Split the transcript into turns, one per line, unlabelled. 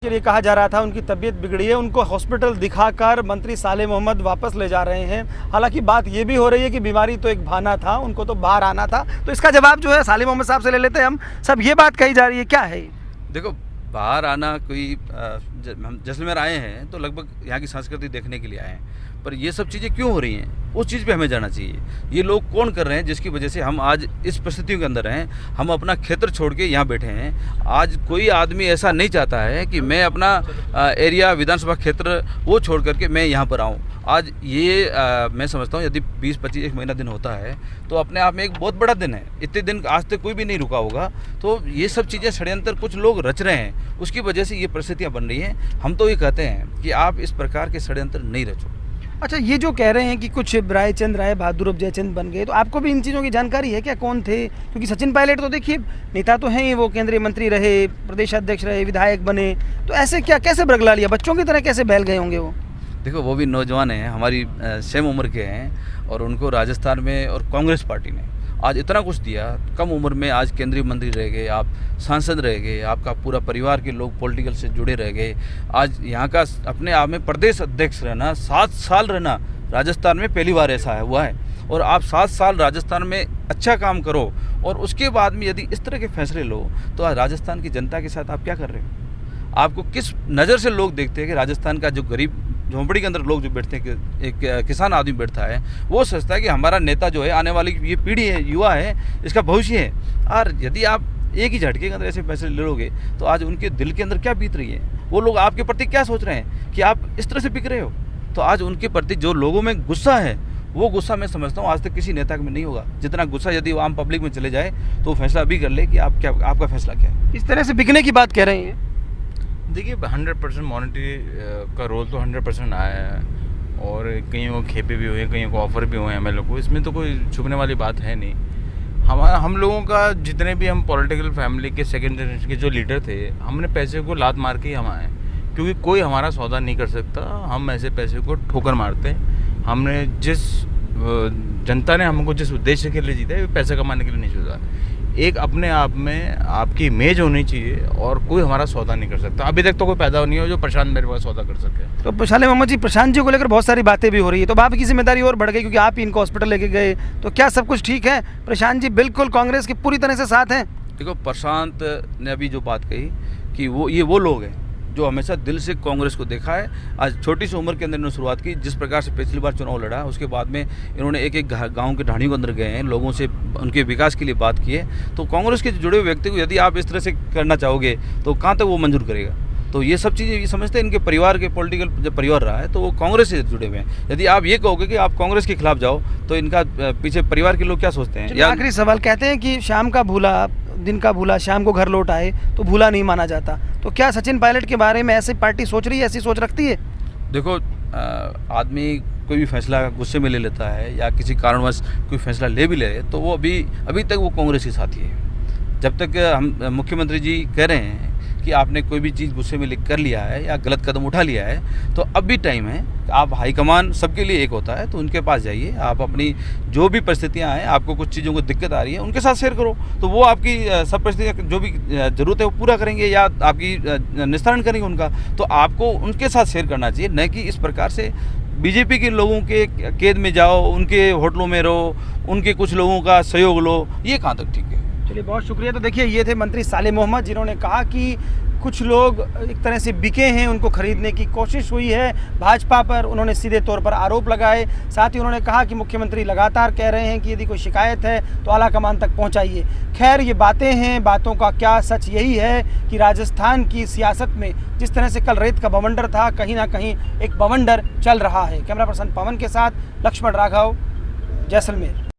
के लिए कहा जा रहा था उनकी तबीयत बिगड़ी है, उनको हॉस्पिटल दिखाकर मंत्री सालेह मोहम्मद वापस ले जा रहे हैं। हालांकि बात ये भी हो रही है कि बीमारी तो एक बहाना था, उनको तो बाहर आना था। तो इसका जवाब जो है सालेह मोहम्मद साहब से ले लेते हैं हम सब। ये बात कही जा रही है, क्या है?
देखो, बाहर आना कोई हम जैसलमेर आए हैं तो लगभग यहाँ की संस्कृति देखने के लिए आए हैं, पर ये सब चीज़ें क्यों हो रही हैं उस चीज़ पे हमें जाना चाहिए। ये लोग कौन कर रहे हैं जिसकी वजह से हम आज इस परिस्थितियों के अंदर हैं, हम अपना क्षेत्र छोड़ के यहाँ बैठे हैं। आज कोई आदमी ऐसा नहीं चाहता है कि मैं अपना एरिया विधानसभा क्षेत्र वो छोड़ करके मैं यहाँ पर आऊँ। आज ये मैं समझता हूँ यदि 20-25 एक महीना दिन होता है तो अपने आप में एक बहुत बड़ा दिन है। इतने दिन आज तक कोई भी नहीं रुका होगा। तो ये सब चीज़ें षड्यंत्र कुछ लोग रच रहे हैं, उसकी वजह से ये परिस्थितियाँ बन रही हैं। हम तो ये कहते हैं कि आप इस प्रकार के षड्यंत्र नहीं रचो।
अच्छा, ये जो कह रहे हैं कि कुछ रायचंद राय बहादुर अब जयचंद बन गए, तो आपको भी इन चीज़ों की जानकारी है क्या? कौन थे? क्योंकि सचिन पायलट तो देखिए नेता तो हैं ही, वो केंद्रीय मंत्री रहे, प्रदेश अध्यक्ष रहे, विधायक बने, तो ऐसे क्या कैसे बरगला लिया? बच्चों की तरह कैसे बहल गए होंगे वो?
देखो, वो भी नौजवान हैं, हमारी सेम उम्र के हैं, और उनको राजस्थान में और कांग्रेस पार्टी ने आज इतना कुछ दिया। कम उम्र में आज केंद्रीय मंत्री रह गए, आप सांसद रह गए, आपका पूरा परिवार के लोग पॉलिटिकल से जुड़े रह गए। आज यहाँ का अपने आप में प्रदेश अध्यक्ष रहना, 7 साल रहना राजस्थान में पहली बार ऐसा हुआ है। और आप 7 साल राजस्थान में अच्छा काम करो और उसके बाद में यदि इस तरह के फैसले लो तो आज राजस्थान की जनता के साथ आप क्या कर रहे हो? आपको किस नज़र से लोग देखते हैं कि राजस्थान का जो गरीब झोंपड़ी के अंदर लोग जो बैठते हैं, कि एक किसान आदमी बैठता है, वो सोचता है कि हमारा नेता जो है आने वाली ये पीढ़ी है, युवा है, इसका भविष्य है। और यदि आप एक ही झटके के अंदर ऐसे फैसले ले लोगे तो आज उनके दिल के अंदर क्या बीत रही है, वो लोग आपके प्रति क्या सोच रहे हैं कि आप इस तरह से बिक रहे हो। तो आज उनके प्रति जो लोगों में गुस्सा है, वो गुस्सा मैं समझता हूँ आज तक किसी नेता में नहीं होगा। जितना गुस्सा यदि वो आम पब्लिक में चले जाए तो फैसला अभी कर ले कि आप क्या, आपका फैसला क्या है।
इस तरह से बिकने की बात कह रहे हैं।
देखिए, 100% मॉनेटरी का रोल तो 100% आया है, और कईयों को खेपे भी हुए, कईयों को ऑफर भी हुए हैं एमएलए को। इसमें तो कोई छुपने वाली बात है नहीं। हम लोगों का जितने भी हम पॉलिटिकल फैमिली के सेकेंड जनरेशन के जो लीडर थे, हमने पैसे को लात मार के ही हम आए, क्योंकि कोई हमारा सौदा नहीं कर सकता। हम ऐसे पैसे को ठोकर मारते हैं। हमने जिस जनता ने हमको जिस उद्देश्य के लिए जीता है, पैसा कमाने के लिए नहीं जीता। एक अपने आप में आपकी इमेज होनी चाहिए, और कोई हमारा सौदा नहीं कर सकता। अभी तक तो कोई पैदा नहीं हो जो प्रशांत मेरे पास सौदा कर सके।
तो सालेह मोहम्मद जी, प्रशांत जी को लेकर बहुत सारी बातें भी हो रही है, तो आपकी जिम्मेदारी और बढ़ गई क्योंकि आप ही इनको हॉस्पिटल लेके गए। तो क्या सब कुछ ठीक है? प्रशांत जी बिल्कुल कांग्रेस के पूरी तरह से साथ हैं।
देखो, प्रशांत ने अभी जो बात कही कि वो लोग हैं जो हमेशा दिल से कांग्रेस को देखा है। आज छोटी सी उम्र के अंदर इन्होंने शुरुआत की। जिस प्रकार से पिछली बार चुनाव लड़ा, उसके बाद में इन्होंने एक गांव के ढाणियों के अंदर गए हैं, लोगों से उनके विकास के लिए बात की है। तो कांग्रेस के जुड़े हुए व्यक्ति को यदि आप इस तरह से करना चाहोगे तो कहाँ तक वो मंजूर करेगा? तो ये सब चीज़ें ये समझते हैं, इनके परिवार के पॉलिटिकल जब परिवार रहा है तो वो कांग्रेस से जुड़े हुए हैं। यदि आप ये कहोगे कि आप कांग्रेस के खिलाफ जाओ तो इनका पीछे परिवार के लोग क्या सोचते हैं?
आखिरी सवाल, कहते हैं कि शाम का भूला दिन का भूला शाम को घर लौट आए तो भूला नहीं माना जाता। तो क्या सचिन पायलट के बारे में ऐसी पार्टी सोच रही है, ऐसी सोच रखती है?
देखो, आदमी कोई भी फैसला गुस्से में ले लेता है या किसी कारणवश कोई फैसला ले भी ले तो वो अभी तक वो कांग्रेस के साथी है। जब तक हम मुख्यमंत्री जी कह रहे हैं कि आपने कोई भी चीज़ गुस्से में कर लिया है या गलत कदम उठा लिया है तो अब भी टाइम है। आप हाईकमान सबके लिए एक होता है, तो उनके पास जाइए, आप अपनी जो भी परिस्थितियां हैं, आपको कुछ चीज़ों को दिक्कत आ रही है, उनके साथ शेयर करो, तो वो आपकी सब परिस्थितियां जो भी ज़रूरत है वो पूरा करेंगे या आपकी निस्तारण करेंगे उनका। तो आपको उनके साथ शेयर करना चाहिए, न कि इस प्रकार से बीजेपी के लोगों के कैद में जाओ, उनके होटलों में रहो, उनके कुछ लोगों का सहयोग लो। ये कहाँ तक ठीक है?
चलिए, बहुत शुक्रिया। तो देखिए, ये थे मंत्री सालेह मोहम्मद, जिन्होंने कहा कि कुछ लोग एक तरह से बिके हैं, उनको खरीदने की कोशिश हुई है भाजपा पर। उन्होंने सीधे तौर पर आरोप लगाए। साथ ही उन्होंने कहा कि मुख्यमंत्री लगातार कह रहे हैं कि यदि कोई शिकायत है तो आलाकमान तक पहुंचाइए। खैर, ये बातें हैं, बातों का क्या सच यही है कि राजस्थान की सियासत में जिस तरह से कल रेत का बवंडर था, कहीं ना कहीं एक बवंडर चल रहा है। कैमरा पर्सन पवन के साथ लक्ष्मण राघव, जैसलमेर।